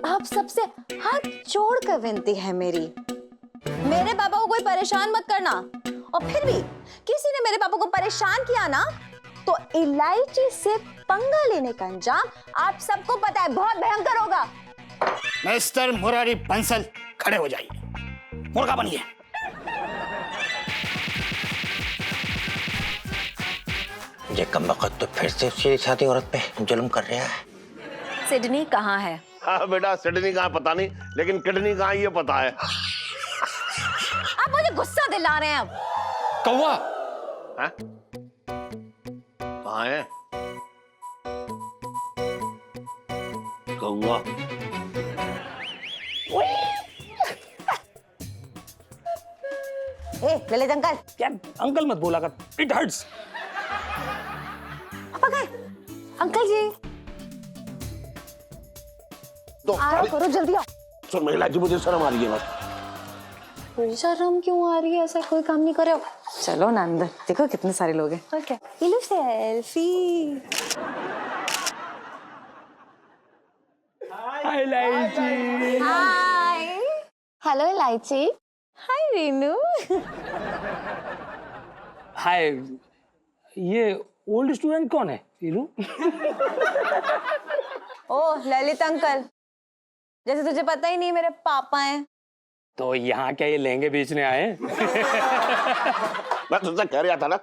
आप सबसे हाथ जोड़ कर विनती है मेरी, मेरे पापा को कोई परेशान मत करना। और फिर भी किसी ने मेरे पापा को परेशान किया ना, तो इलायची से पंगा लेने का अंजाम आप सबको पता है, बहुत भयंकर होगा। मिस्टर मुरारी बंसल, खड़े हो जाइए, मुर्गा बनिए। ये कमबख्त तो फिर से सीधी सादी औरत पे जुल्म कर रहा है। सिडनी कहाँ है? हाँ बेटा, सिडनी कहाँ पता नहीं, लेकिन किडनी कहाँ ये पता है। आप मुझे गुस्सा दिला रहे हैं अब। कौवा हाँ? कहाँ है कौवा? ए, ललित अंकल। क्या अंकल मत बोला कर, इट हर्ट्स। पापा गए? अंकल जी तो आराम करो, जल्दी आओ। सुन महिला जी, मुझे शर्म आ रही है बस। कोई शर्म क्यों आ रही है? ऐसा कोई काम नहीं करे हो। चलो ना अंदर, देखो कितने सारे लोग हैं। ओके, ये लो सेल्फी। हाय इलायची। हाय। हेलो इलायची। हाय रीनू। हाय, ये ओल्ड स्टूडेंट कौन है रीनू? ओ ललित अंकल, जैसे तुझे पता ही नहीं मेरे पापा हैं। तो यहाँ क्या ये लहंगे बेचने आए? मैं तुझसे कह रहा था ना,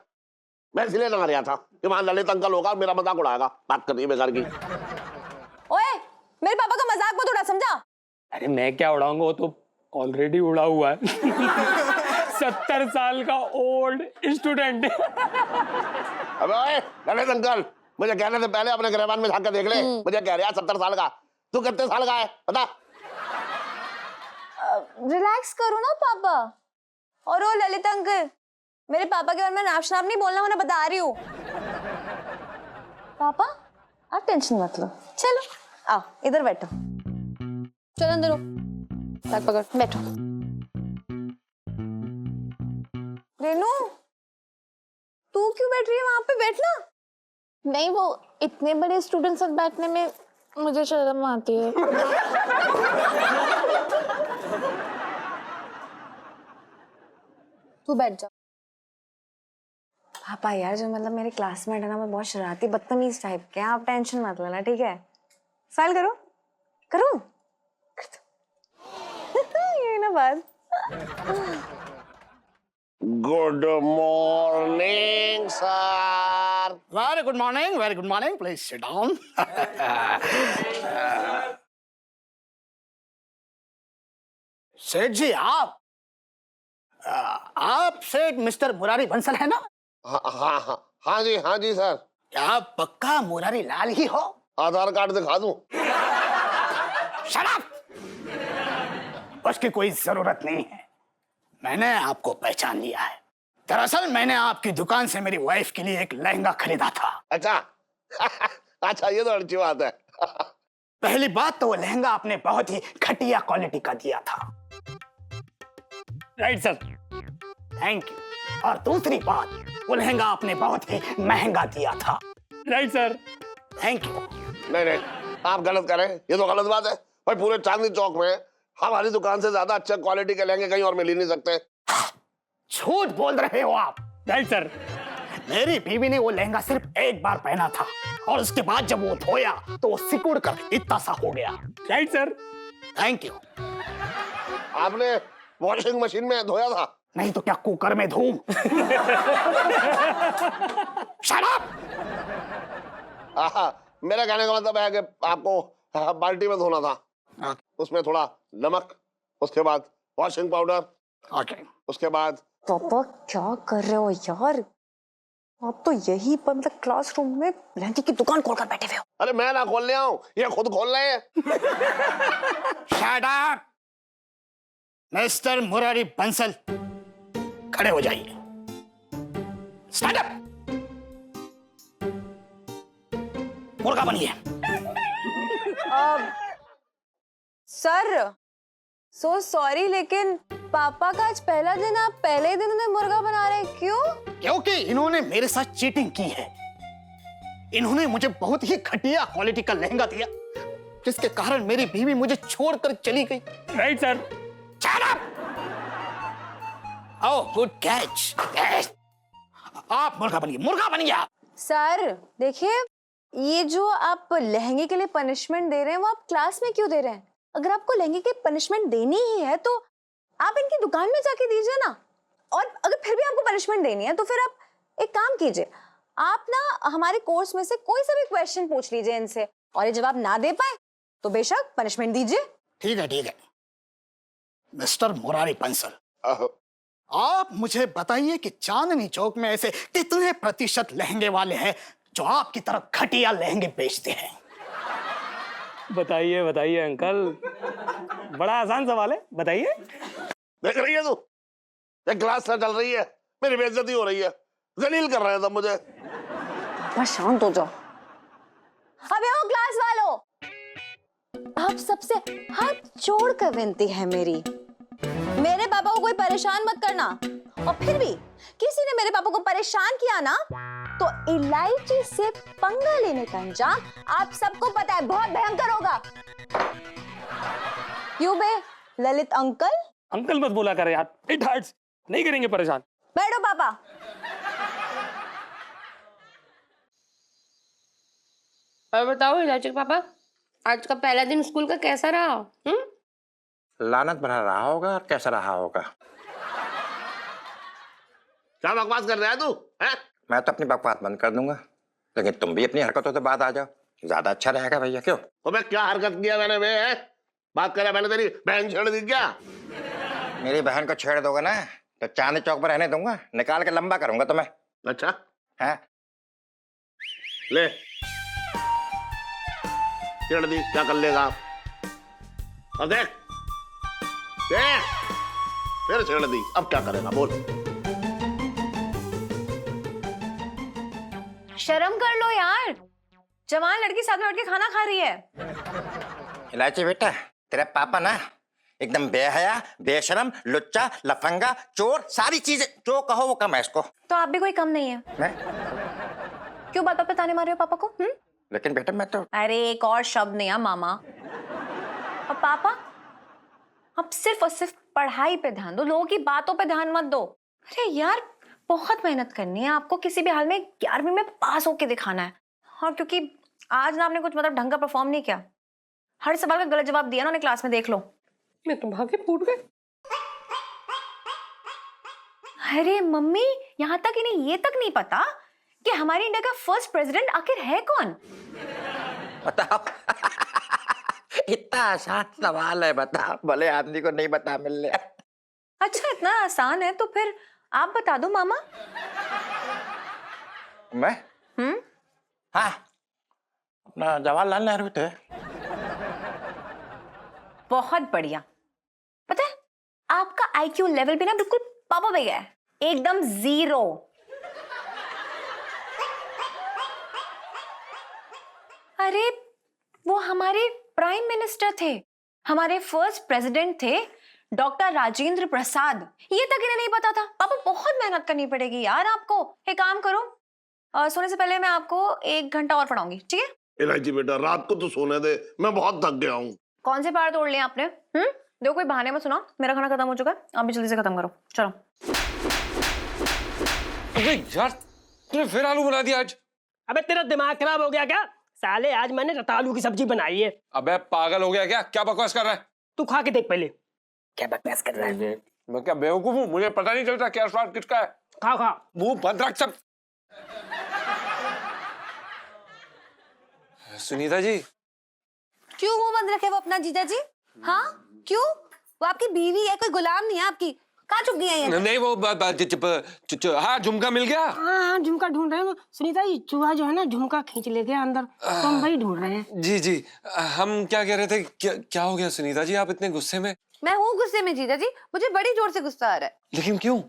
मैं इसलिए लगा रहा था कि वहां ललित अंकल होगा, मेरा मजाक उड़ाएगा। बात करनी है बेकार की। ओए, मेरे पापा का मजाक मत उड़ा, समझा? अरे मैं क्या उड़ाऊंगा, वो तो ऑलरेडी उड़ा हुआ है। 70 साल का ओल्ड स्टूडेंट। अबे ओए ललित अंकल, मुझे कहने से पहले अपने गिरबान में झाँक के देख ले। मुझे कह रहा 70 साल का, तू कितने साल का है बता? रिलैक्स करो ना पापा। और ओ ललित अंकल, मेरे पापा के बारे में नाप शनाप नहीं बोलना, मैं बता रही हूँ। पापा आप टेंशन मत लो, चलो आओ इधर बैठो। चलो अंदर, बैग पकड़ बैठो। रेनू, तू क्यों बैठ रही है वहां पे? बैठना। नहीं, वो इतने बड़े स्टूडेंट साथ बैठने में मुझे शर्म आती है। तू बैठ जा। पापा यार, जो मतलब मेरे क्लासमेट है ना, वो बहुत शरारती बदतमीज टाइप के हैं। आप टेंशन मत लेना, ठीक है? स्माइल करो, करो, कर दो। ये ना बात। Good morning sir. Very good morning, very good morning, please sit down. सेठ जी, आप सेठ मिस्टर मुरारी बंसल है ना? हाँ हाँ हाँ हाँ जी सर। क्या पक्का मुरारी लाल ही हो? आधार कार्ड दिखा दूं? शराब, उसकी कोई जरूरत नहीं है। मैंने आपको पहचान लिया है। दरअसल मैंने आपकी दुकान से मेरी वाइफ के लिए एक लहंगा खरीदा था। अच्छा। अच्छा, ये तो अच्छी बात है। पहली बात तो वो लहंगा आपने बहुत ही घटिया क्वालिटी का दिया था। Right sir, thank you. और दूसरी बात, वो लहंगा आपने बहुत ही महंगा दिया था। Right sir, thank you. नहीं, आप गलत कर रहे हैं, ये तो गलत बात है भाई। पूरे चांदनी चौक में हमारी दुकान से ज्यादा अच्छा क्वालिटी के लहंगे कहीं और मिल ही नहीं सकते। झूठ बोल रहे हो आप। राइट सर, मेरी बीवी ने वो लहंगा सिर्फ एक बार पहना था, और उसके बाद जब वो धोया तो वो सिकुड़ कर इतना सा हो गया। Right sir, thank you. आपने वॉशिंग मशीन में धोया था? नहीं तो क्या कुकर में धूम? Shut up! मेरा कहने का मतलब है कि आपको बाल्टी में धोना था। उसमें थोड़ा नमक, उसके बाद वॉशिंग पाउडर, उसके बाद। पापा क्या कर रहे हो यार? आप तो यही पर मतलब क्लासरूम में लहंगे की दुकान खोलकर बैठे हुए हो। अरे मैं ना खोल ले आऊं, ये खुद खोल रहे हैं। Shut up! Mister Murari Bansal, खड़े हो जाइए। Stand up! मुर्गा बनिए। सर सो सॉरी, लेकिन पापा का आज पहला दिन, आप पहले ही दिन उन्हें मुर्गा बना रहे हैं, क्यों? क्योंकि इन्होंने मेरे साथ चीटिंग की है। इन्होंने मुझे बहुत ही घटिया क्वालिटी का लहंगा दिया जिसके कारण मेरी बीवी मुझे छोड़कर चली गई। Right sir. Shut up! Oh, good catch. Yes. आप मुर्गा बनिए आप। सर देखिए, ये जो आप लहंगे के लिए पनिशमेंट दे रहे हैं वो आप क्लास में क्यों दे रहे हैं? अगर आपको लहंगे की पनिशमेंट देनी ही है तो आप इनकी दुकान में जाके दीजिए ना। और अगर फिर भी आपको पनिशमेंट देनी है तो फिर आप एक काम कीजिए, आप ना हमारे कोर्स में से कोई सा भी क्वेश्चन पूछ लीजिए इनसे, और ये जवाब ना दे पाए तो बेशक पनिशमेंट दीजिए। ठीक है। मिस्टर मुरारी बंसल, आप मुझे बताइए कि चांदनी चौक में ऐसे कितने प्रतिशत लहंगे वाले हैं जो आपकी तरफ घटिया लहंगे बेचते हैं? बताइए अंकल, बड़ा आसान सवाल है, बताइए। देख रही है तू, ये क्लास चल रही है, मेरी बेइज्जती हो रही है, जलील कर रहे हैं सब मुझे। बस शांत हो जाओ। अबे ओ क्लास वालों, आप सबसे हाथ जोड़ कर विनती है मेरी, मेरे पापा को कोई परेशान मत करना। और फिर भी किसी ने मेरे पापा को परेशान किया ना तो इलायची से पंगा लेने का अंजाम आप सबको पता है, बहुत भयंकर होगा। क्यों बे ललित अंकल? अंकल मत बोला करे यार, इट हर्ट्स। नहीं करेंगे परेशान। बैठो पापा। और बताओ इलायची पापा, आज का पहला दिन स्कूल का कैसा रहा? लानत बना रहा होगा और कैसा रहा होगा। क्या बकवास कर रहा है तू? हैं? मैं तो अपनी बकवास बंद कर दूंगा, लेकिन तुम भी अपनी हरकतों से बात आ जाओ, ज्यादा अच्छा रहेगा भैया। क्यों? तो मैं क्या हरकत किया मैंने बे? हैं? बात कर रहा, मैंने तेरी बहन छेड़ दी क्या? मेरी बहन को छेड़ दोगे ना तो चांदनी चौक पर रहने दूंगा, निकाल के लंबा करूंगा तुम्हें। अच्छा है? ले, छेड़ दी, क्या कर लेगा आप? और देख फिर छेड़ दी, अब क्या करेगा बोल? शर्म कर लो यार, जवान लड़की साथ में बैठ के खाना खा रही है। इलायची बेटा, तेरे पापा ना एकदम बेहया, बेशरम, लुच्चा, लफंगा, चोर, सारी चीजें जो कहो वो कम है इसको। तो आप भी कोई कम नहीं है। मैं? क्यों बातों पे ताने मार रहे हो पापा को? लेकिन बेटा मैं तो अरे एक और शब्द नहीं है मामा। और पापा, अब सिर्फ और सिर्फ पढ़ाई पे ध्यान दो, लोगों की बातों पे ध्यान मत दो। अरे यार, बहुत मेहनत करनी है आपको, किसी भी हाल में 11वीं में पास होके दिखाना है। और क्योंकि आज ना आपने कुछ मतलब ढंग का परफॉर्म नहीं किया, हर सवाल का गलत जवाब दिया ना उन्हें क्लास में, देख लो। मैं तो भागे फूट गए। अरे मम्मी, यहाँ तक इन्हें ये तक नहीं पता कि हमारी इंडिया का फर्स्ट प्रेसिडेंट आखिर है कौन? बताओ। इतना आसान सवाल है, बता, भले आदमी को नहीं बता मिलने। अच्छा इतना आसान है तो फिर आप बता दो मामा। मैं? हाँ, अपना जवाहरलाल नेहरू थे। बहुत बढ़िया। पता है आपका आईक्यू लेवल भी ना बिल्कुल पापा पे गया है, एकदम 0। अरे वो हमारे प्राइम मिनिस्टर थे, हमारे फर्स्ट प्रेसिडेंट थे, डॉक्टर राजेंद्र प्रसाद। ये तक इन्हें नहीं पता था। पापा बहुत मेहनत करनी पड़ेगी यार आपको। एक काम करो, सोने से पहले मैं आपको 1 घंटा और पढ़ाऊंगी, ठीक है? इलायची बेटा, रात को तो सोने दे, मैं बहुत थक गया हूँ। कौन से पहाड़ तोड़ लिए आपने? देखो कोई बहाने मत सुनाओ, मेरा खाना खत्म हो चुका है, आप भी जल्दी से खत्म करो, चलो। अबे यार, तूने फिर आलू बना दिया आज। अबे तेरा दिमाग खराब हो गया क्या? साले आज मैंने रतालू की सब्जी बनाई है। अबे पागल हो गया क्या? क्या बकवास कर रहा है? तू खा के देख पहले क्या बकवास कर रहा है। मैं क्या बेवकूफ हूँ? मुझे पता नहीं चलता क्या स्वाद किसका है। खा खा। मुंह बंद रख सब। सुनीता जी। क्यों मुंह बंद रखे वो अपना जीजा जी? हाँ क्यों? वो आपकी बीवी है, कोई गुलाम नहीं है आपकी। कहाँ छुप गई है ये? नहीं वो हाँ झुमका मिल गया। हाँ झुमका ढूंढ रहे हैं सुनीता जी। चूहा जो है ना झुमका खींच ले गया अंदर, तो हम वही ढूंढ रहे हैं। जी हम क्या कह रहे थे? क्या हो गया सुनीता जी, आप इतने गुस्से में? मैं हूँ गुस्से में जीजा जी, मुझे बड़ी जोर से गुस्सा आ रहा है। लेकिन क्यों?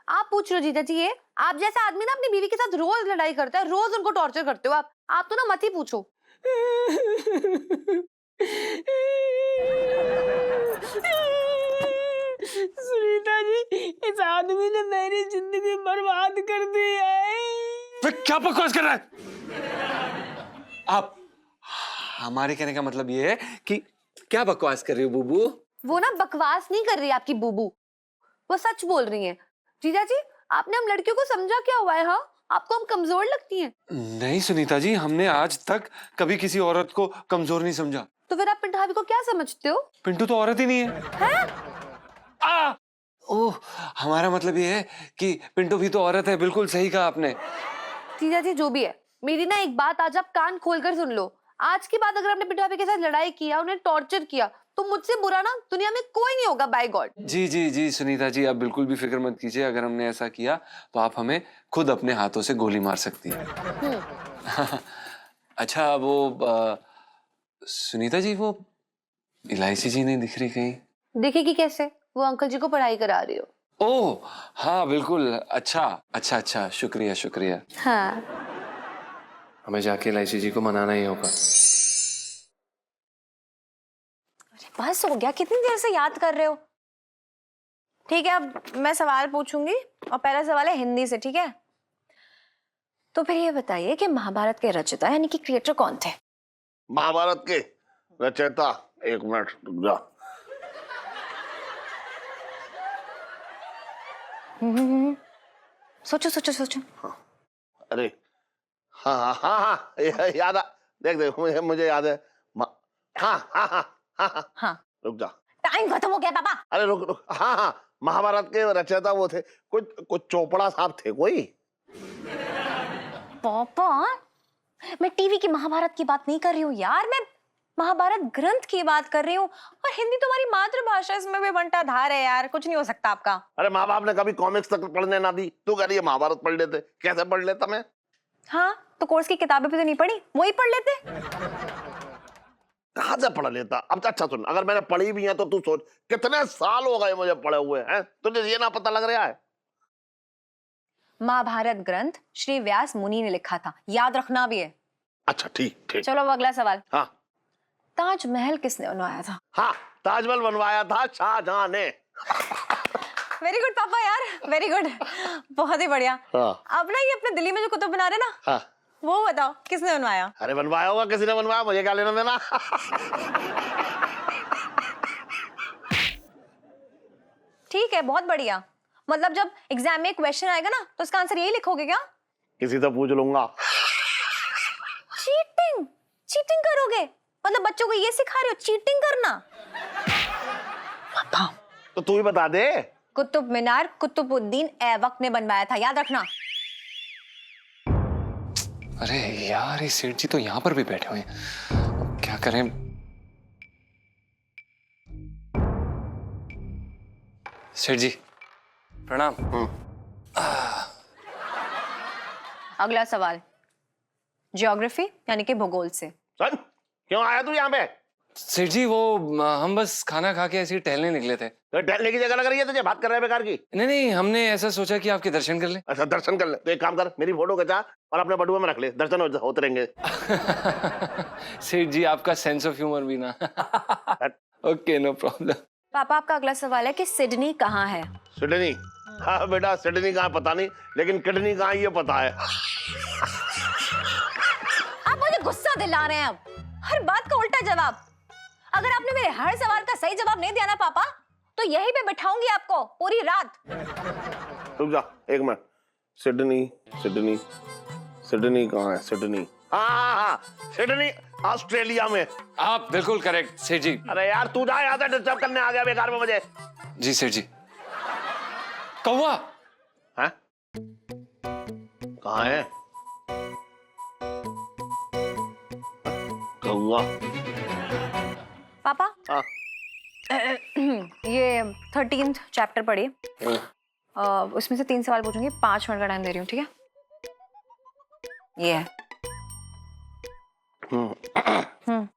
आप पूछ रहे हो जीजा जी, ये आप जैसा आदमी ना अपनी बीवी के साथ रोज लड़ाई करता है, रोज उनको टॉर्चर करते हो आप तो ना मत ही पूछो। सुनीता जी, इस आदमी ने मेरी जिंदगी बर्बाद कर दी है। फिर क्या बकवास कर रहा है? हमारे कहने का मतलब ये है कि क्या बकवास कर रही हो बुबू? वो ना बकवास नहीं कर रही आपकी बूबू, वो सच बोल रही है। जीजा जी, आपने हम लड़कियों को समझा क्या हुआ है? हाँ, आपको हम कमजोर लगती हैं? नहीं सुनीता जी, हमने आज तक कभी किसी औरत को कमजोर नहीं समझा। तो फिर आप पिंटू भाभी को क्या समझते हो? पिंटू तो औरत ही नहीं है। आ! ओह, हमारा मतलब ये है कि पिंटू भी तो औरत है। बिल्कुल सही कहा आपने। जीजा जी, जो भी है, मेरी ना एक बात आज आप कान खोलकर सुन लो। आज के बाद अगर आपने पिंटू भाभी के साथ लड़ाई किया, उन्हें टॉर्चर किया, तो मुझसे बुरा ना दुनिया में कोई नहीं होगा, बाय गॉड। जी जी जी सुनीता जी, आप बिल्कुल भी फिक्र मत कीजिए। अगर हमने ऐसा किया तो आप हमें खुद अपने हाथों से गोली मार सकती हैं। अच्छा वो सुनीता जी, वो इलायची जी नहीं दिख रही कहीं? देखेगी कैसे? वो अंकल जी को पढ़ाई करा रही हो। ओह हाँ बिल्कुल। अच्छा अच्छा अच्छा, शुक्रिया शुक्रिया। हाँ, हमें जाके इलायची जी को मनाना ही होगा। बस हो गया, कितनी देर से याद कर रहे हो? ठीक है, अब मैं सवाल पूछूंगी और पहला सवाल है हिंदी से, ठीक है? तो फिर ये बताइए कि महाभारत के रचयिता यानी कि क्रिएटर कौन थे? महाभारत के रचयिता, एक मिनट रुक जा। सोचो सोचो सोचो। अरे हाँ हाँ हाँ हाँ, याद आ, देख देख मुझे याद है। हाँ हाँ हाँ हाँ हाँ, हाँ, रुक जा। टाइम खत्म हो गया पापा। अरे रुक रुक, हाँ हाँ, महाभारत के रचयिता वो थे, कुछ कुछ चोपड़ा साहब थे कोई। पापा, मैं टीवी की महाभारत की बात नहीं कर रही हूँ यार, मैं महाभारत ग्रंथ की बात कर रही हूँ। और हिंदी तुम्हारी मातृभाषा, इसमें भी बंटाधार है यार, कुछ नहीं हो सकता आपका। अरे माँ बाप ने कभी कॉमिक्स तक पढ़ने ना दी, तू कह रही है महाभारत पढ़ लेते? कैसे पढ़ लेता मैं? हाँ, तो कोर्स की किताबें भी तो नहीं पढ़ी, वही पढ़ लेते। कहाँ से पढ़ लेता? अब अच्छा सुन, अगर मैंने पढ़ी भी है तो तू सोच कितने साल हो गए मुझे पढ़े हुए हैं, तुझे ये ना पता लग रहा है? महाभारत ग्रंथ श्री व्यास मुनि ने लिखा था, याद रखना भी है। अच्छा ठीक ठीक। चलो अब अगला सवाल। हाँ ताजमहल किसने बनवाया था? हाँ, ताजमहल बनवाया था शाहजहां ने। वेरी गुड पापा यार, वेरी गुड, बहुत ही बढ़िया। हाँ। अब ना ये अपने दिल्ली में जो कुतुब बना रहे ना, हाँ। वो बताओ किसने बनवाया? अरे बनवाया होगा, किसी ने बनवाया, मुझे क्या लेना देना। ठीक है, बहुत बढ़िया। मतलब जब एग्जाम में क्वेश्चन आएगा ना, तो इसका आंसर यही लिखोगे क्या? किसी से पूछ लूंगा। चीटिंग? चीटिंग करोगे? मतलब बच्चों को ये सिखा रहे हो चीटिंग करना? पापा, तो तू ही बता दे। कुतुब मीनार कुतुबुद्दीन ऐबक ने बनवाया था, याद रखना। अरे यार, ये सेठ जी तो यहाँ पर भी बैठे हुए हैं, अब क्या करें? सेठ जी प्रणाम। अगला सवाल ज्योग्राफी यानी कि भूगोल से। सन, क्यों आया तू यहाँ पे? सेठ जी वो हम बस खाना खा के ऐसे ही टहलने निकले थे। तो टहलने की जगह लग रही है तुझे? बात कर रहे हैं बेकार की। नहीं नहीं, हमने ऐसा सोचा कि आपके दर्शन कर लें। अच्छा दर्शन कर ले, तो एक काम कर, मेरी फोटो खिंचा और अपने बटुए में रख ले, दर्शन होते रहेंगे। सेठ जी आपका सेंस ऑफ ह्यूमर भी ना। Okay no problem. पापा, आपका अगला सवाल है कि सिडनी कहाँ है? सिडनी? हाँ बेटा, सिडनी कहाँ पता नहीं, लेकिन किडनी कहाँ ये पता है। आप मुझे गुस्सा दिला रहे हैं। अब हर बात का उल्टा जवाब। अगर आपने मेरे हर सवाल का सही जवाब नहीं दिया ना पापा, तो यहीं पे बैठाऊंगी आपको पूरी रात। रुक जा एक मिनट। सिडनी सिडनी सिडनी कहाँ है? सिडनी, हाँ हाँ हाँ, सिडनी ऑस्ट्रेलिया में। आप बिल्कुल करेक्ट सेठ जी। अरे यार तू जा, यहाँ से डिस्टर्ब करने आ गया बेकार में मुझे। जी सेठ जी। कौवा? हैं? कहाँ है कौवा? पापा, हाँ। ये 13th चैप्टर पढ़िए। उसमें से 3 सवाल पूछूंगी, 5 मिनट का टाइम दे रही हूँ, ठीक है? ये है। हम्म।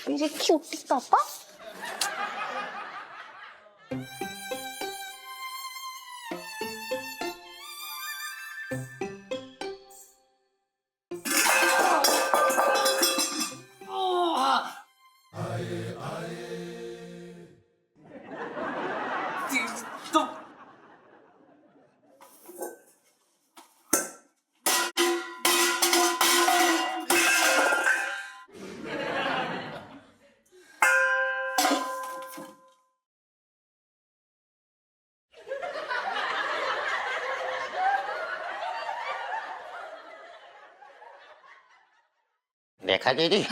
मेरे क्यूटी पापा। देखा दीदी?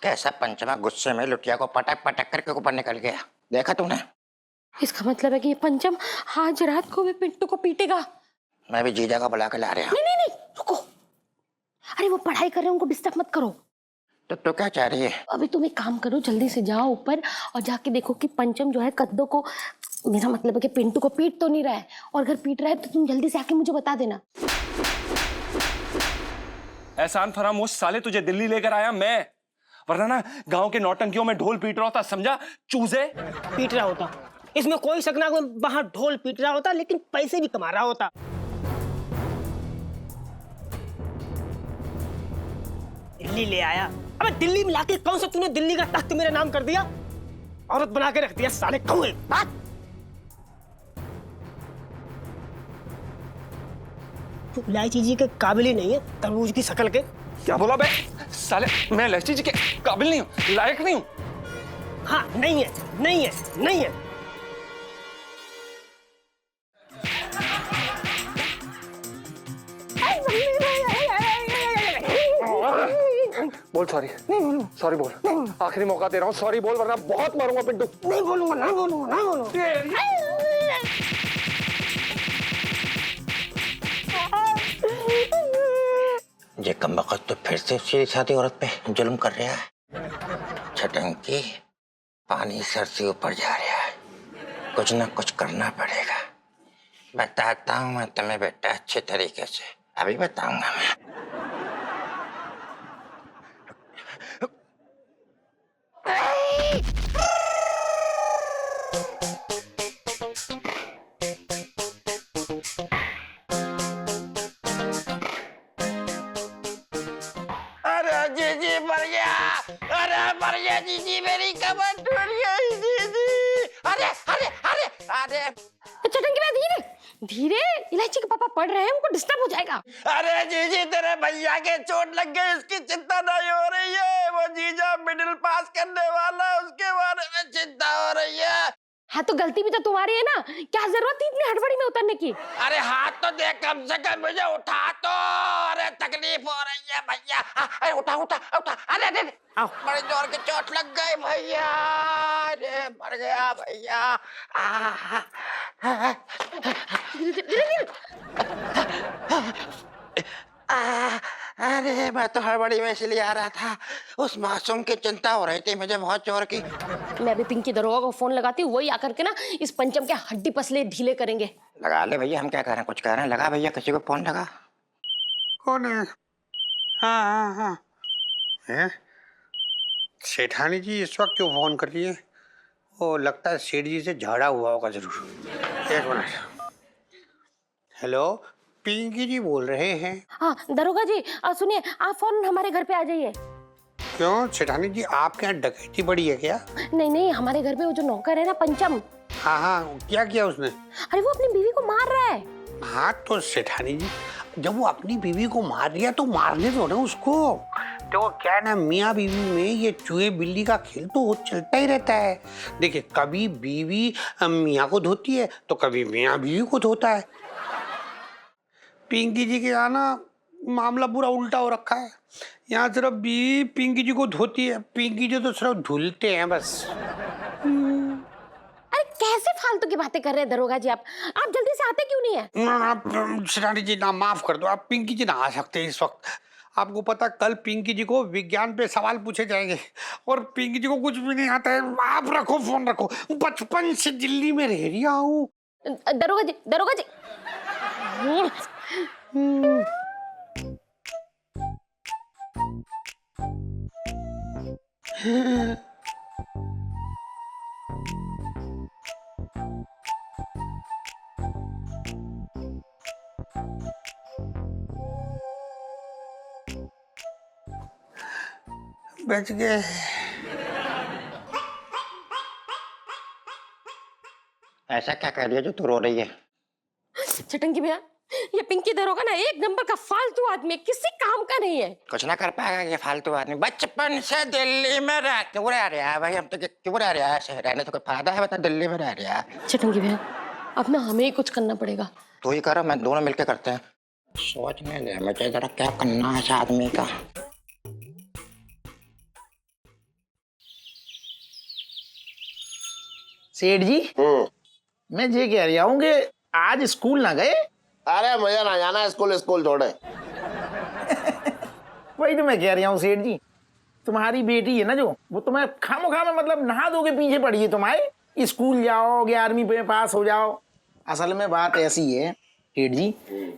कैसा पंचमा गुस्से में लुटिया को पटक पटक करके ऊपर निकल गया, देखा तूने? इसका मतलब है कि ये पंचम आज रात को भी पिंटू को पीटेगा। मैं भी जीजा का बुला के ला रहा हूँ। नहीं नहीं नहीं, रुको। अरे वो पढ़ाई कर रहे हैं, उनको डिस्टर्ब मत करो। तो तू क्या चाह रही है? अभी तुम एक काम करो, जल्दी से जाओ ऊपर और जाके देखो कि पंचम जो है कद्दू को, मेरा मतलब है कि पिंटू को पीट तो नहीं रहा है, और अगर पीट रहा है तो तुम जल्दी से आके मुझे बता देना। एहसान फरामोश साले, तुझे दिल्ली लेकर आया मैं, वरना ना गांव के नौटंकियों में ढोल पीट रहा होता, समझा चूजे? पीट रहा होता, इसमें कोई शक ना, कोई बाहर ढोल पीट रहा होता, लेकिन पैसे भी कमा रहा होता। दिल्ली ले आया। अबे दिल्ली में लाके कौन सा तूने दिल्ली का तख्त मेरे नाम कर दिया? औरत बना के रख दिया साले कौए। तू इलायची जी के काबिल ही नहीं है, तरबूज की शक्ल के। क्या बोला बे? साले मैं इलायची जी के काबिल नहीं हूँ, लायक नहीं हूँ। हाँ नहीं है, नहीं है, नहीं है। बोल सॉरी, सॉरी बोल, आखिरी मौका दे रहा हूँ, सॉरी बोल वरना बहुत मारूंगा पिंटू। नहीं बोलूंगा, नहीं बोलूंगा, नहीं बोलूंगा। ये कमबख्त तो फिर से सीधी सादी औरत पे जुल्म कर रहा है। छटंकी, पानी सर से ऊपर जा रहा है, कुछ ना कुछ करना पड़ेगा। बताता हूँ मैं तुम्हें बेटा अच्छे तरीके से, अभी बताऊंगा मैं। अरे जीजी मर गया, अरे मर गया जीजी, मेरी कमर टूट गई जीजी। अरे अरे अरे अरे चटंगी में धीरे धीरे, इलायची के पापा पढ़ रहे हैं, उनको डिस्टर्ब हो जाएगा। अरे जीजी तेरे भैया के चोट लग गई, इसकी चिंता नहीं हो रही है। वो जीजा मिडिल पास करने वाला, उसके बारे में चिंता हो रही है। हाँ तो गलती भी तो तुम्हारी है ना, क्या जरूरत थी इतनी हड़बड़ी में उतरने की? अरे हाथ तो दे कम से कम, मुझे उठा तो। अरे तकलीफ हो रही है भैया। अरे उठा उठा उठा। अरे अरे बड़े जोर की चोट लग गई भैया, अरे मर गया भैया। धीरे धीरे। अरे मैं तो हड़बड़ी में इसलिए आ रहा था, उस मासूम की चिंता हो रही थी मुझे बहुत जोर की। मैं अभी पिंकी दरोगा को फोन लगाती हूँ, वही आकर के ना इस पंचम के हड्डी पसले ढीले करेंगे। लगा ले भैया, हम क्या कह रहे हैं, कुछ कह रहे हैं, लगा भैया, किसी को फोन लगा। कौन है? हाँ हाँ हाँ, है सेठानी जी इस वक्त क्यों फोन कर रही है? वो लगता है सेठ जी से झगड़ा हुआ होगा जरूर। एक मिनट। हेलो, पिंकी जी बोल रहे हैं? हाँ दरोगा जी, सुनिए, आप फौरन हमारे घर पे आ जाइए। क्यों सेठानी जी, आपके यहाँ डकैती बड़ी है क्या? नहीं नहीं, हमारे घर पे वो जो नौकर है ना पंचम, हाँ हाँ, क्या किया उसने? अरे वो अपनी बीवी को मार रहा है। हाँ तो सेठानी जी, जब वो अपनी बीवी को मार दिया तो मारने दो ना उसको। तो क्या है ना, मियाँ बीवी में ये चूहे बिल्ली का खेल तो चलता ही रहता है। देखिए, कभी बीवी मियाँ को धोती है तो कभी मियाँ बीवी को धोता है। पिंकी जी के यहाँ ना मामला पूरा उल्टा हो रखा है। यहाँ सिर्फ बीवी पिंकी जी को धोती है, पिंकी जी तो सिर्फ धुलते हैं बस। अरे कैसे फालतू की बातें कर रहे हैं दरोगा जी, आप जल्दी से आते क्यों नहीं है? ना सेठानी जी, ना माफ कर दो, आप पिंकी जी ना आ सकते हैं इस वक्त। आपको पता, कल पिंकी जी को विज्ञान पे सवाल पूछे जाएंगे और पिंकी जी को कुछ भी नहीं आता है। आप रखो फोन, रखो, बचपन से दिल्ली में रह रही हूँ। दरोगा जी, दरोगा जी। बच गए। ऐसा क्या कर दिया जो तू रो रही है? चटंगी भैया, ये पिंकी दरोगा ना एक नंबर का फालतू आदमी है, किसी काम का नहीं है। कुछ ना कर पाएगा ये फालतू आदमी। बचपन से दिल्ली में रह क्यों रह रहा है भाई? हम तो क्यों रह रहा है? रहने तो कोई फायदा है? बता, दिल्ली में रह रहा है। चटंगी भैया, अब ना हमें ही कुछ करना पड़ेगा। तू ही करो, मैं दोनों मिलके करते हैं। सोचने दे मुझे जरा क्या करना है इस आदमी का। सेठ जी, मैं ये कह रहा हूँ कि आज स्कूल ना गए? अरे मुझे ना जाना स्कूल, स्कूल छोड़े। वही तो मैं कह रहा हूँ सेठ जी, तुम्हारी बेटी है ना जो, वो तुम्हें खामोखा में मतलब नहा धो के पीछे पड़ी है तुम्हारे। स्कूल जाओ, 11वीं पे पास हो जाओ। असल में बात ऐसी है सेठ जी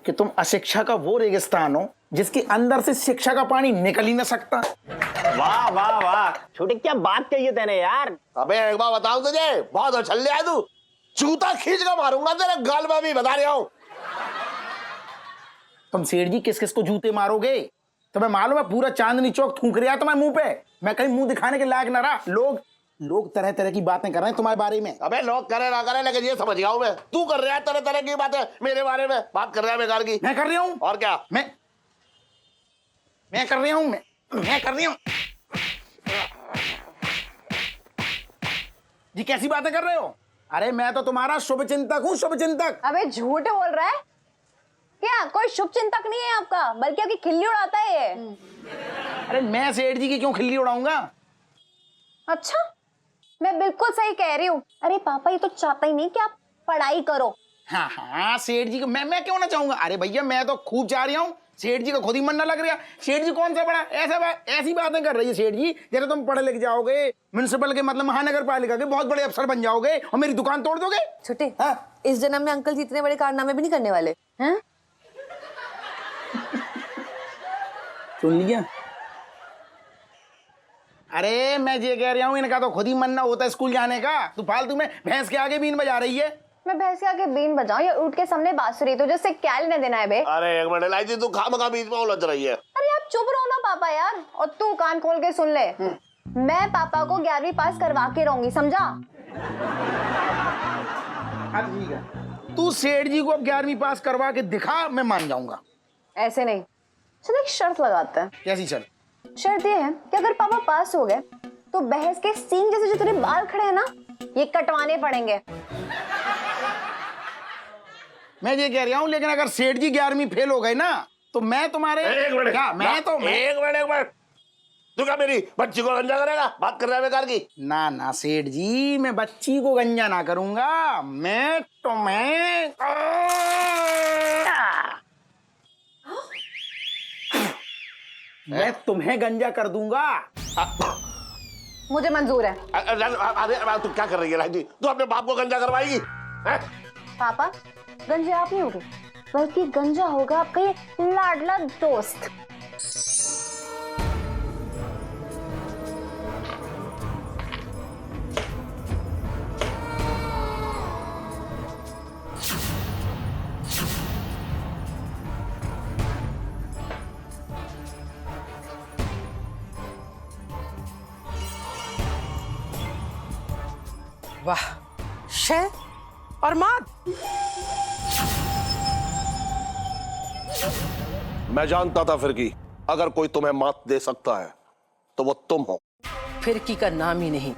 कि तुम अशिक्षा का वो रेगिस्तान हो जिसके अंदर से शिक्षा का पानी निकल ही ना सकता। वाह वाह वाह, छोटे क्या बात कही है तेने यार। अबे एक बार बताऊं तुझे, बहुत उछल लिया है तू। जूता खींच कर मारूंगा तेरे गाल में, भी बता रहा हूँ। तुम सेठ जी किस किस को जूते मारोगे? तुम्हें मालूम है पूरा चांदनी चौक थूक रहा तुम्हारे मुंह पे। मैं कहीं मुंह दिखाने के लायक ना रहा। लोग तरह तरह की बातें कर रहे हैं तुम्हारे बारे में। अबे लोग करे ना करे, लेकिन ये समझ गया हूं मैं, तू कर रहा है तरह तरह की बातें मेरे बारे में। बात कर रहा है बेकार की। मैं कर रहा हूँ? और क्या? मैं कर रहा हूँ। मैं कर रही हूँ जी। कैसी बातें कर रहे हो? अरे मैं तो तुम्हारा शुभ चिंतक हूँ, शुभ चिंतक। अबे झूठ बोल रहा है क्या? कोई शुभ चिंतक नहीं है आपका, बल्कि आपकी खिल्ली उड़ाता है ये। अरे मैं सेठ जी की क्यों खिल्ली उड़ाऊंगा? अच्छा, मैं बिल्कुल सही कह रही हूँ। अरे पापा ये तो चाहता ही नहीं कि आप पढ़ाई करो। हाँ सेठ जी को मैं क्यों ना चाहूंगा? अरे भैया मैं तो खूब चाह रही हूँ। सेठ जी को खुद ही मन ना लग रहा। सेठ जी कौन सा बड़ा ऐसी बातें कर रही है सेठ जी, जैसे तुम पढ़े लिख जाओगे, म्युनिसिपल के मतलब महानगर पालिका के बहुत बड़े अफसर बन जाओगे और मेरी दुकान तोड़ दोगे। छोटे, हाँ? इस जन्म में अंकल जी इतने बड़े कारनामे भी नहीं करने वाले हैं। सुन लिया? अरे मैं ये कह रहा हूँ, इनका तो खुद ही मन ना होता स्कूल जाने का। तू फालतू में भैंस के आगे बीन बजा रही है। मैं भैंस के आगे बीन बजाऊं या ऊँट के सामने बांसुरी? तुझे इससे क्या लेना देना है बे? अरे एक मिनट लाइजी, तू खामखा बीच में उलझ रही है। अरे आप चुप रहो ना पापा यार, और तू कान खोल के सुन ले। मैं पापा को 11वीं पास करवा के रहूंगी, समझा? हाँ ठीक है, तू सेठ जी को अब 11वीं पास करवा के दिखा, मैं मान जाऊंगा। ऐसे नहीं, चलो एक शर्त लगाते हैं। कैसी शर्त? शर्त ये है कि अगर पापा पास हो गए तो बहस के सींग जैसे जो तेरे बाल खड़े हैं ना, ये कटवाने पड़ेंगे। मैं ये कह रहा हूँ, लेकिन अगर सेठ जी 11वीं फेल हो गए ना तो मैं तुम्हारे एक मिनट, क्या मैं तो एक मिनट, तू क्या मेरी बच्ची को गंजा करेगा? बात कर रहा है बेकार की। ना सेठ जी, मैं बच्ची को गंजा ना करूंगा। मैं तुम्हें गंजा कर दूंगा। मुझे मंजूर है। अरे तू क्या कर रही है लाइजी? तू अपने बाप को गंजा करवाएगी? पापा, गंजे आप नहीं होगे, बल्कि गंजा होगा आपका ये लाडला दोस्त। वाह, शह और मात। मैं जानता था फिरकी, अगर कोई तुम्हें मात दे सकता है तो वो तुम हो। फिरकी का नाम ही नहीं,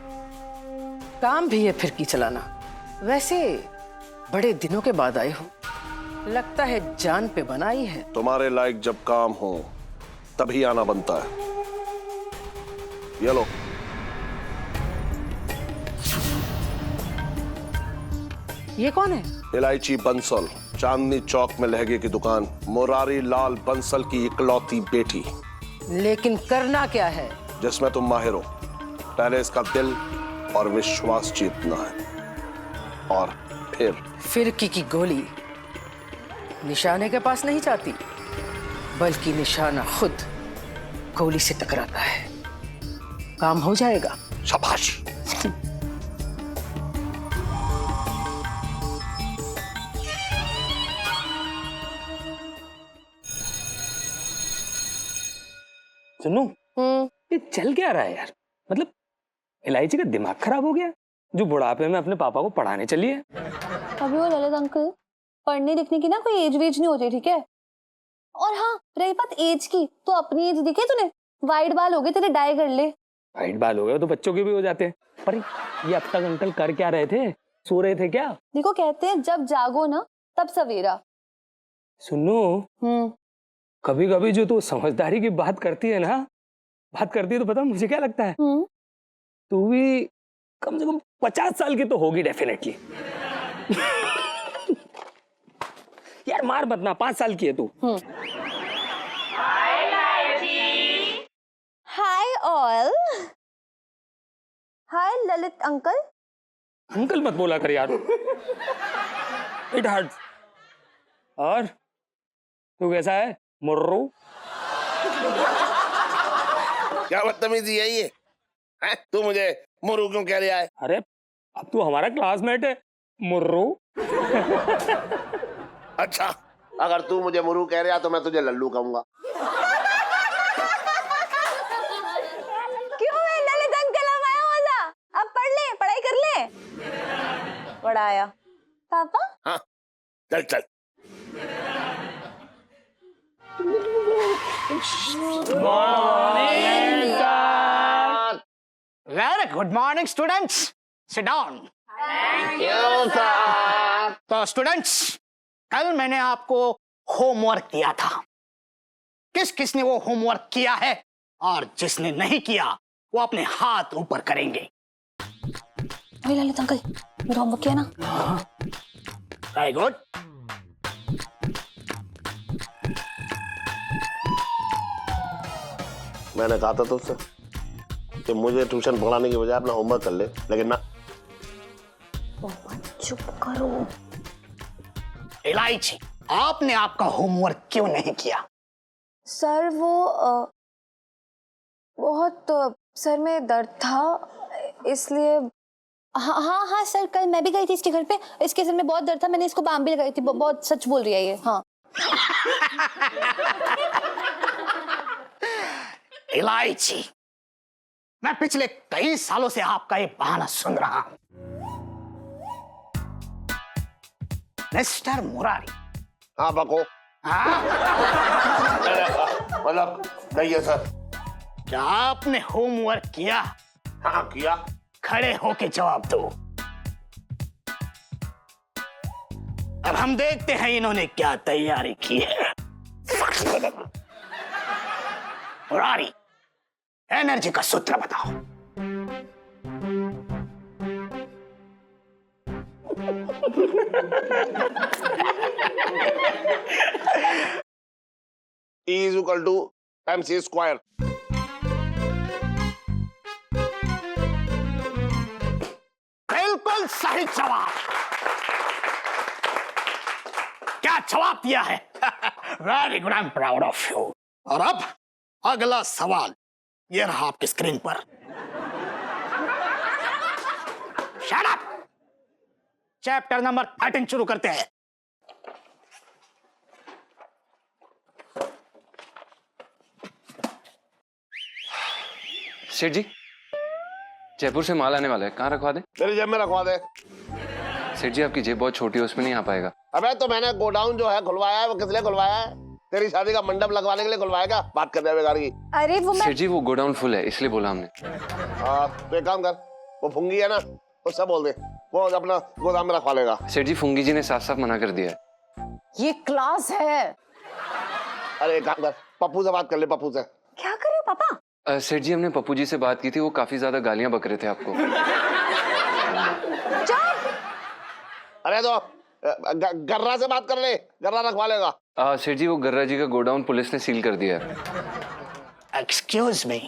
काम भी है फिरकी चलाना। वैसे बड़े दिनों के बाद आए हो, लगता है जान पे बनाई है। तुम्हारे लायक जब काम हो तभी आना बनता है। ये लो। ये कौन है? इलायची बंसल, चांदनी चौक में लहंगे की दुकान, मुरारी लाल बंसल की इकलौती बेटी। लेकिन करना क्या है? जिसमें तुम माहिर हो। पहले इसका दिल और विश्वास जीतना है, और फिरकी की गोली निशाने के पास नहीं जाती, बल्कि निशाना खुद गोली से टकराता है। काम हो जाएगा। शाबाश। सुनो, ये चल क्या रहा है यार? मतलब इलायची का दिमाग खराब हो गया जो बुढ़ापे में अपने पापा को पढ़ाने चली है। अभी वो ललित अंकल, पढ़ने लिखने की ना कोई एज वेज नहीं होती, ठीक है? और हाँ, रही बात एज की, तो अपनी एज दिखे तूने? वाइट बाल हो गए तेरे, डाई कर ले। वाइट बाल हो गए तो बच्चों के भी हो जाते हैं। पर ये अब तक अंकल कर क्या रहे थे? सो रहे थे क्या? देखो, कहते हैं जब जागो ना तब सवेरा। सुनो, कभी कभी जो तू समझदारी की बात करती है ना, तो पता मुझे क्या लगता है? तू भी कम से कम 50 साल की तो होगी डेफिनेटली। यार मार मत ना, 5 साल की है तू। Hi all. Hi Lalit uncle. Uncle मत बोला कर यार, इट हर्ट्स। और तू कैसा है मुर्रू? क्या बदतमीजी है ये? हैं? तू मुझे मुर्रू क्यों कह रहा है? अरे अब तू हमारा क्लासमेट है मुर्रू। अच्छा, अगर तू मुझे मुर्रू कह रहा तो मैं तुझे लल्लू कहूंगा। क्यों है ललित अंकल, अब आया मजा? अब पढ़ ले, पढ़ाई कर ले। पढ़ाया पापा? हाँ, चल चल। Very good morning students, sit down. तो स्टूडेंट्स, कल मैंने आपको होमवर्क दिया था। किस किसने वो होमवर्क किया है? और जिसने नहीं किया वो अपने हाथ ऊपर करेंगे। ललित अंकल, मेरा होमवर्क किया ना? Very good. मैंने कहा था तुझसे कि मुझे ट्यूशन पढ़ाने की बजाय अपना होमवर्क कर ले, लेकिन ना। चुप करो। इलायची, आपने आपका होमवर्क क्यों नहीं किया? सर वो बहुत सर में दर्द था, इसलिए। हाँ हाँ हाँ सर, कल मैं भी गई थी इसके घर पे, इसके सर में बहुत दर्द था, मैंने इसको बाम भी लगाई थी। बहुत सच बोल रही है ये। हाँ। इलायची, मैं पिछले कई सालों से आपका ये बहाना सुन रहा हूं। मिस्टर मुरारी। हाँ बको। हाँ? मतलब नहीं है सर। क्या आपने होमवर्क किया? हाँ किया। खड़े होके जवाब दो। अब हम देखते हैं इन्होंने क्या तैयारी की है। मुरारी, एनर्जी का सूत्र बताओ। E is equal to MC square। बिल्कुल सही जवाब। क्या जवाब दिया है? Very good, I am proud of you. और अब अगला सवाल ये रहा आपकी स्क्रीन पर। Shut up. चैप्टर नंबर 13 शुरू करते हैं। सेठ जी, जयपुर से माल आने वाला है, कहाँ रखवा दे? मेरी जेब में रखवा दे। सेठ जी, आपकी जेब बहुत छोटी है, उसमें नहीं आ पाएगा। अबे तो मैंने गोडाउन जो है खुलवाया है, वो किस लिए खुलवाया है? तेरी शादी का मंडप लगवाने के लिए खुलवाएगा? बात कर रहे हैं बेकार की। अरे वो मैं। सेठ जी, वो गोडाउन फुल है, इसलिए बोला हमने। तो एक काम कर, वो फुंगी है ना, उससे बोल दे, वो अपना गोदाम में रखवा लेगा। सेठ जी, फुंगी जी ने साफ साफ मना कर दिया है। ये क्लास है। अरे एक काम कर, पप्पू से बात कर ले, पप्पू से। क्या कर रहे हो पापा? सेठ जी, हमने पप्पू जी से बात की थी, वो काफी ज्यादा गालियां बक रहे थे आपको। अरे तो गर्रा से बात कर ले, गर्रा रखवा लेगा। सेठ जी, वो गर्रा जी का गोडाउन पुलिस ने सील कर दिया है। Excuse me.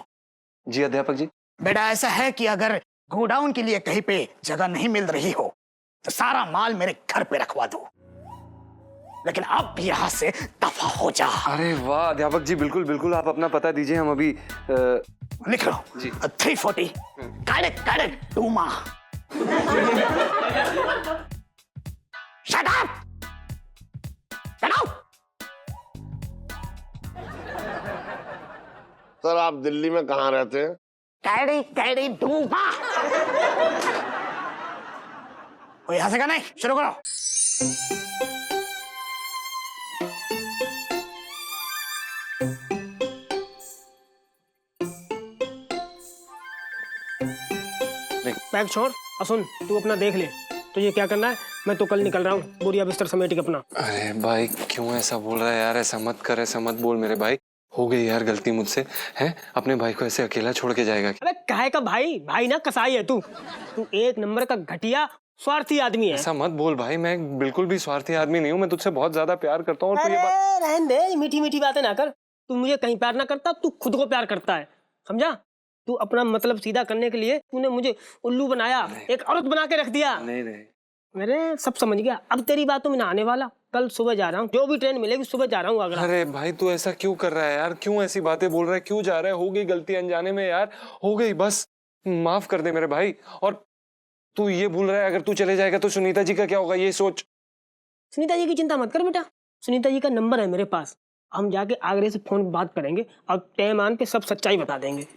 जी अध्यापक जी। बेटा, ऐसा है कि अगर गोडाउन के लिए कहीं पे जगह नहीं मिल रही हो तो सारा माल मेरे घर पे रखवा दो। लेकिन अब यहाँ से दफा हो जा। अरे वाह अध्यापक जी, बिल्कुल बिल्कुल, आप अपना पता दीजिए, हम अभी लिख लो जी। 340 correct Duma. Shut up sir आप दिल्ली में कहाँ रहते हैं? कैडी डूमा। यहाँ से का नहीं, शुरू करो। बैग छोड़ और सुन, तू अपना देख ले तुझे क्या करना है। मैं तो कल निकल रहा हूँ, बोरिया बिस्तर समेट के अपना। अरे भाई क्यों ऐसा बोल रहा है यार, ऐसा मत कर, ऐसा मत बोल मेरे भाई, हो गई यार गलती मुझसे, हैं? अपने भाई को ऐसे अकेला छोड़ के जाएगा? अबे काहे का भाई, भाई ना कसाई है तू एक नंबर का घटिया स्वार्थी आदमी है। ऐसा मत बोल भाई, मैं बिल्कुल भी स्वार्थी आदमी नहीं हूँ, मैं तुझसे बहुत ज्यादा प्यार करता हूँ। और तू ये बात रहने दे, मीठी मीठी बातें ना कर। तू मुझे कहीं प्यार ना करता, तू खुद को प्यार करता है, समझा? तू अपना मतलब सीधा करने के लिए तूने मुझे उल्लू बनाया, एक औरत बना के रख दिया। नहीं नहीं, अरे सब समझ गया, अब तेरी बातों में ना आने वाला। कल सुबह जा रहा हूँ, जो भी ट्रेन मिलेगी सुबह जा रहा हूँ आगरा। अरे भाई तू ऐसा क्यों कर रहा है यार, क्यों ऐसी बातें बोल रहा है, क्यों जा रहा है? हो गई गलती अनजाने में यार, हो गई, बस माफ कर दे मेरे भाई। और तू ये भूल रहा है अगर तू चले जाएगा तो सुनीता जी का क्या होगा, ये सोच। सुनीता जी की चिंता मत कर बेटा, सुनीता जी का नंबर है मेरे पास, हम जाके आगरे से फोन पे बात करेंगे और टाइम आन पे सब सच्चाई बता देंगे।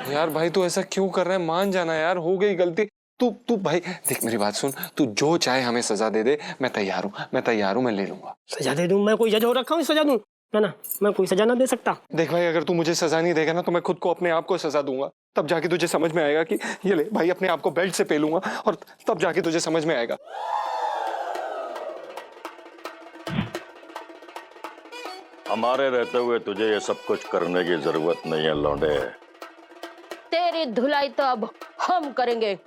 यार भाई तू ऐसा क्यों कर रहा है, मान जाना यार, हो गई गलती। तू भाई देख मेरी बात सुन, तू जो चाहे हमें सजा दे दे, मैं तैयार हूँ, मैं ले लूंगा। सजा दे दूं? मैं कोई जज हो रखा हूँ सजा दूं? ना, मैं कोई सजा ना दे सकता। देख भाई अगर तू मुझे सजा नहीं देगा ना तो मैं खुद को अपने आप को सजा दूंगा, तब जाके तुझे समझ में आएगा कि ये ले भाई अपने आप को बेल्ट से पेलूंगा और तब जाके तुझे समझ में आएगा। हमारे रहते हुए तुझे ये सब कुछ करने की जरूरत नहीं है लौंडे। तेरी धुलाई तो अब हम करेंगे।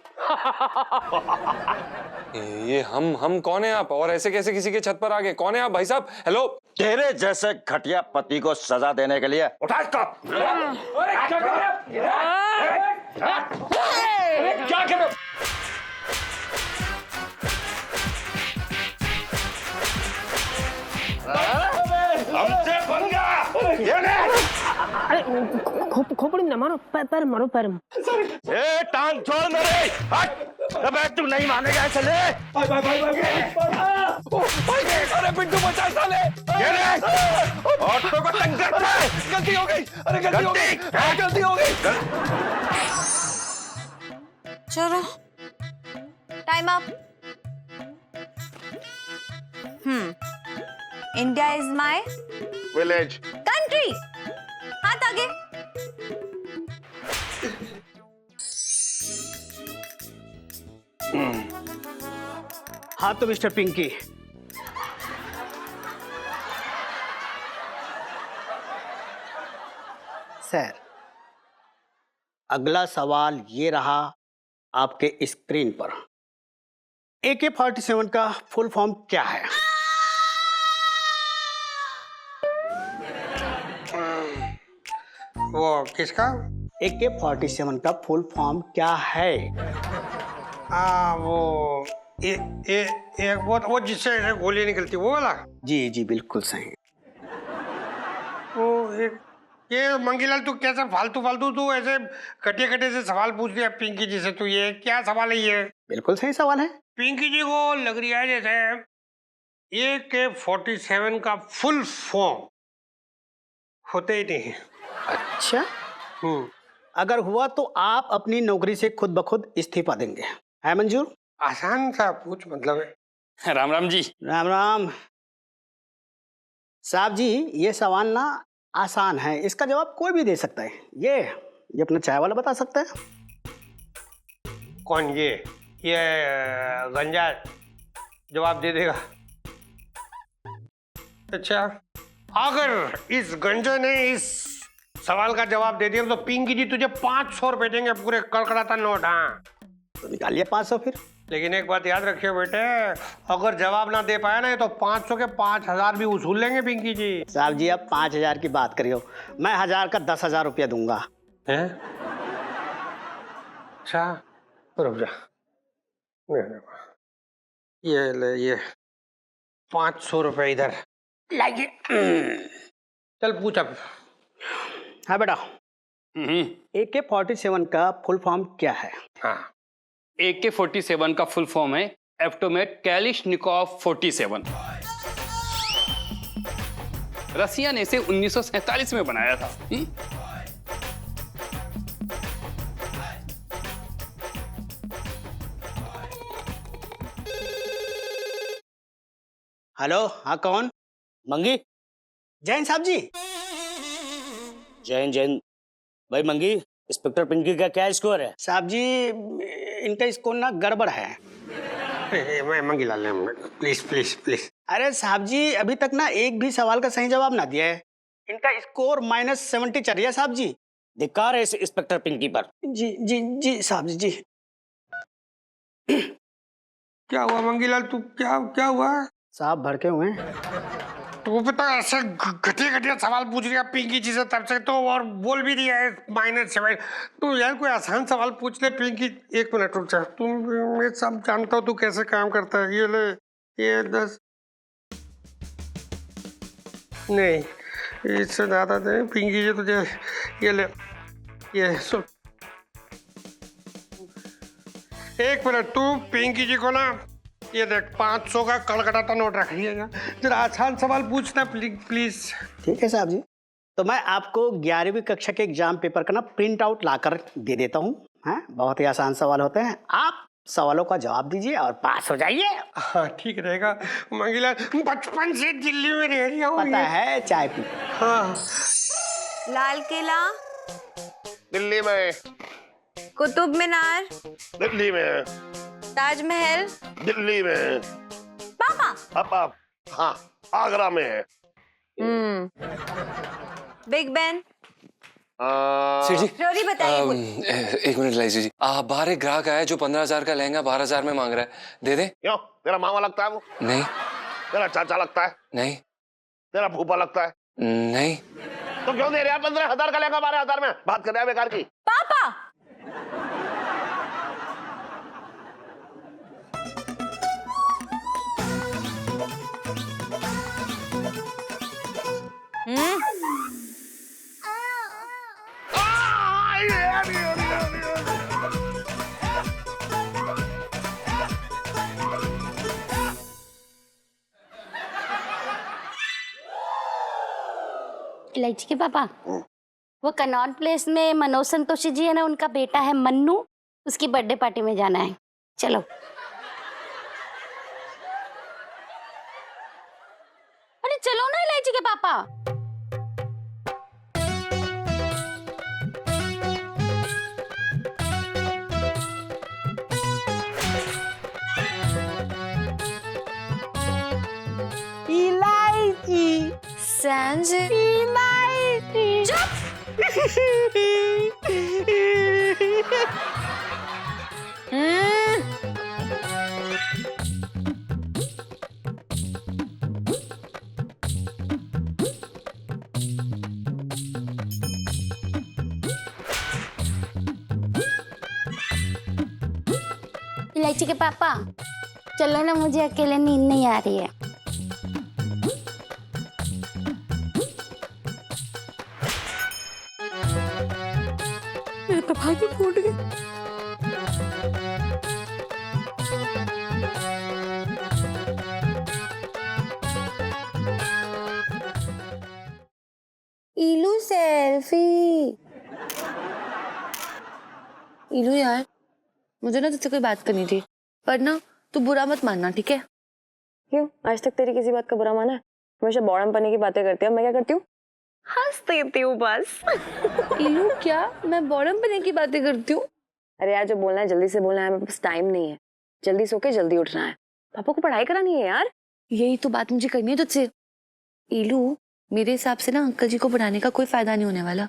ये हम कौन है आप, और ऐसे कैसे किसी के छत पर आ गए? कौन है आप भाई साहब? हेलो। तेरे जैसे घटिया पति को सजा देने के लिए उठा इसको। क्या कर रहे हो? हमसे पंगा। अरे खोपड़ी में ना मारो, पैर मारो, पैर में। ए टांग छोड़ मेरे, हट। अबे तू नहीं मानेगा, चले। अरे पिंटू बचा साले, ऑटो को तंग करता है। गलती हो गई, अरे गलती हो गई। चलो time up. India is my village. Country. हाथ आगे। हाँ तो मिस्टर पिंकी, सर अगला सवाल ये रहा आपके स्क्रीन पर, AK-47 का फुल फॉर्म क्या है? वो किसका? AK-47 का फुल फॉर्म क्या है? वो एक वो जिससे ऐसे गोली निकलती वो वाला? जी जी बिल्कुल सही। वो एक ये मंगीलाल तू कैसे फालतू तू ऐसे कटे से सवाल पूछ दिया पिंकी जी से, तू ये क्या सवाल है ये? बिल्कुल सही सवाल है। पिंकी जी को लग रही है जैसे AK-47 का फुल फॉर्म होते ही नहीं। अच्छा, अगर हुआ तो आप अपनी नौकरी से खुद ब खुद इस्तीफा देंगे, है मंजूर? आसान सा पूछ मतलब है। राम राम जी। राम राम साहब जी, ये सवाल ना आसान है, इसका जवाब कोई भी दे सकता है। ये अपना चाय वाला बता सकता है। कौन? ये गंजा जवाब दे देगा। अच्छा, अगर इस गंजे ने इस सवाल का जवाब दे दिया तो पिंकी जी तुझे 500 रुपए देंगे, पूरे कड़कड़ाता नोट। हाँ तो निकालिए 500 फिर। लेकिन एक बात याद रखिए बेटे, अगर जवाब ना दे पाया ना तो 500 के 5000 भी वसूल लेंगे पिंकी जी। साहब जी अब 5000 की बात करियो, मैं 1000 का 10,000 रुपया दूंगा। हैं? अच्छा रुक जा, ये ले ये 500 रुपए इधर लाइए। चल पूछ अब। हाँ बेटा, AK-47 का फुल फॉर्म क्या है? हाँ, AK-47 का फुल फॉर्म है एप्टोमेट कैलिशनिकोव 47। रसिया ने इसे 1947 में बनाया था। हेलो, हाँ कौन? मंगी? जैन साहब जी? जैन भाई मंगी, इंस्पेक्टर पिंकी का क्या स्कोर है? साहब जी, इनका स्कोर ना गड़बड़ है। मैं मंगीलाल ने, प्लीज प्लीज प्लीज। अरे साहब जी, अभी तक ना एक भी सवाल का सही जवाब ना दिया है। इनका स्कोर -70 चल रहा है साहब जी। धिक्कार है इस इंस्पेक्टर पिंकी पर। जी जी जी साहब जी। क्या हुआ मंगीलाल, तू क्या हुआ? साहब भड़के हुए हैं। तू पता ऐसे घटिया सवाल पूछ रही है पिंकी जी से तब से, तो और बोल भी दिया है -7। तू यार कोई आसान सवाल पूछ ले पिंकी। एक मिनट रुक जा, तुम, मैं सब जानता हूँ तू कैसे काम करता है। ये ले, ये 10 नहीं, इससे ज्यादा दे पिंकी जी तुझे। ये ले, ये सुन, एक मिनट, तू पिंकी जी को ना ये देख 500 का कड़कड़ाता नोट रख लिएगा। जरा आसान सवाल पूछना प्लीज। ठीक है साहब जी, तो मैं आपको 11वीं कक्षा के एग्जाम पेपर का ना प्रिंट आउट लाकर दे देता हूँ। हाँ, बहुत ही आसान सवाल होते हैं, आप सवालों का जवाब दीजिए और पास हो जाइए। हाँ ठीक रहेगा मंगीलाल, बचपन से दिल्ली में रह रही हूँ। पता है, चाय पी। हाँ। लाल किला, दिल्ली में। कुतुब मीनार, दिल्ली में। ताजमहल, दिल्ली में। पापा। अब हाँ, आगरा में है। Big Ben. सेठ जी, रोरी बताइए। एक मिनट लाइजी जी, बाहर एक ग्राहक आया जो 15,000 का लहंगा 12,000 में मांग रहा है, दे दे? क्यों, तेरा मामा लगता है वो? नहीं। तेरा चाचा लगता है? नहीं। तेरा फूफा लगता है? नहीं। तो क्यों दे रहे हैं 15,000 का लहंगा 12,000 में? बात कर रहे हैं बेकार की। पापा। इलायची के पापा, वो कनॉट प्लेस में मनोज संतोषी जी है ना, उनका बेटा है मन्नू, उसकी बर्थडे पार्टी में जाना है। चलो। अरे चलो ना इलायची के पापा। इलायची, सैंज, इलायची। इलायची के पापा, चलो ना, मुझे अकेले नींद नहीं आ रही है। मेरे पापा की फूट गई। इलू सेल्फी। इलू यार, मुझे ना तुझसे कोई बात करनी थी, पर ना तू बुरा मत मानना, ठीक है? क्यों, आज तक तेरी किसी बात का बुरा माना है? हमेशा बौड़म पने की बातें करती है, मैं क्या करती हूँ? हंस देती हूँ बस। इलू, क्या मैं बॉडम पहने की बातें करती हूँ? अरे यार, जो बोलना है जल्दी से बोलना है, मेरे पास टाइम नहीं है। जल्दी सो के जल्दी उठना है, पापा को पढ़ाई करानी है यार। यही तो बात मुझे करनी है तुझसे। इलू, मेरे हिसाब से ना अंकल जी को पढ़ाने का कोई फायदा नहीं होने वाला,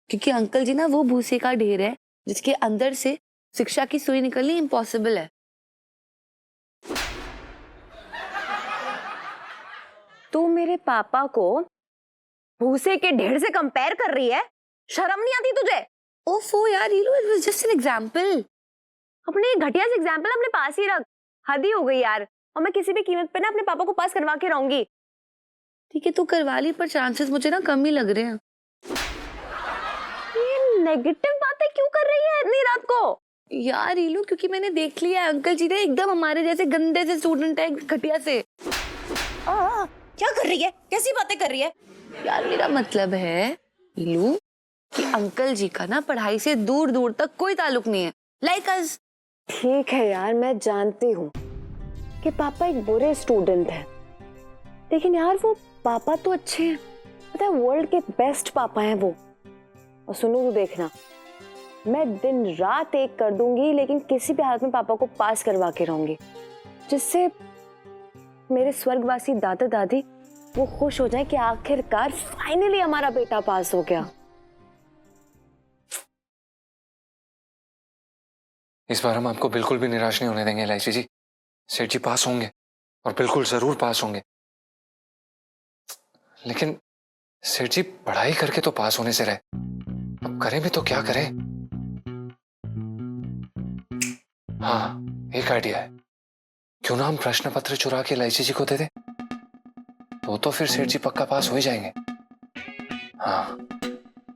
क्योंकि अंकल जी ना वो भूसे का ढेर है जिसके अंदर से शिक्षा की सुई निकलनी इम्पॉसिबल है। तू मेरे पापा को भूसे के ढेर से कंपेयर कर रही है? शर्म नहीं आती तुझे? ओफो यार इलू, it was just an example. अपने घटिया से एग्जांपल अपने पास ही रख। हद ही हो गई यार। और मैं किसी भी कीमत पे ना अपने पापा को पास करवा के रहूंगी। ठीक है, तू करवा ली, पर चांसेस मुझे ना कम ही लग रहे हैं। ये नेगेटिव बातें क्यों कर रही है इतनी रात को? यार ईलू, क्योंकि मैंने देख लिया है अंकल जी ने एकदम हमारे जैसे गंदे से स्टूडेंट है, घटिया से। क्या कर रही है? कैसी बातें कर रही है? यार मेरा मतलब है ईलू कि अंकल जी का ना पढ़ाई से दूर दूर तक कोई ताल्लुक नहीं है, लाइक अस। ठीक है यार, मैं जानती हूँ कि पापा एक बुरे स्टूडेंट हैं, लेकिन यार वो पापा तो अच्छे हैं। पता है, वर्ल्ड के बेस्ट पापा हैं वो। और सुनो तो देखना, मैं दिन रात एक कर दूंगी, लेकिन किसी भी हालत में पापा को पास करवा के रहूंगी, जिससे मेरे स्वर्गवासी दादा दादी वो खुश हो जाए कि आखिरकार फाइनली हमारा बेटा पास हो गया। इस बार हम आपको बिल्कुल भी निराश नहीं होने देंगे इलायची जी। सेठ जी पास होंगे और बिल्कुल जरूर पास होंगे। लेकिन सेठ जी पढ़ाई करके तो पास होने से रहे, अब करें भी तो क्या करें? हाँ, एक आइडिया है। क्यों ना हम प्रश्न पत्र चुरा के इलायची जी को दे दे, तो फिर सेठ जी पक्का पास हो ही जाएंगे। हाँ,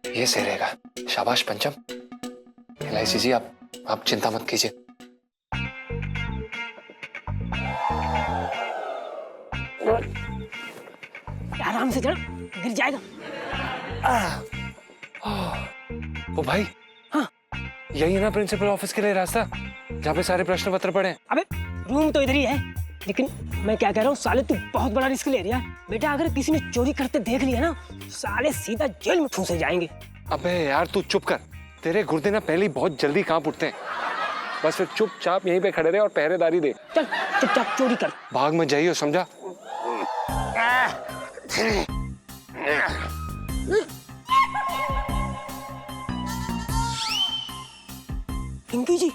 ये सही रहेगा। शाबाश पंचम। इलायची जी आप चिंता मत कीजिए। आराम से चढ़, गिर जाएगा। ओ भाई, हाँ, यही है ना प्रिंसिपल ऑफिस के लिए रास्ता, जहाँ पे सारे प्रश्न पत्र पड़े हैं? अबे रूम तो इधर ही है, लेकिन मैं क्या कह रहा हूँ, साले तू बहुत बड़ा रिस्क ले रहा है बेटा। अगर किसी ने चोरी करते देख लिया ना, साले सीधा जेल में फंसे जाएंगे। अबे यार तू चुप कर, तेरे गुर्दे ना पहले ही बहुत जल्दी कांप उठते हैं। बस फिर चुपचाप यहीं पे खड़े रहे और पहरेदारी दे। चल चुपचाप चोरी कर। भाग मत जाइए, समझा? पिंकी जी,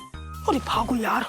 अरे भागो यार।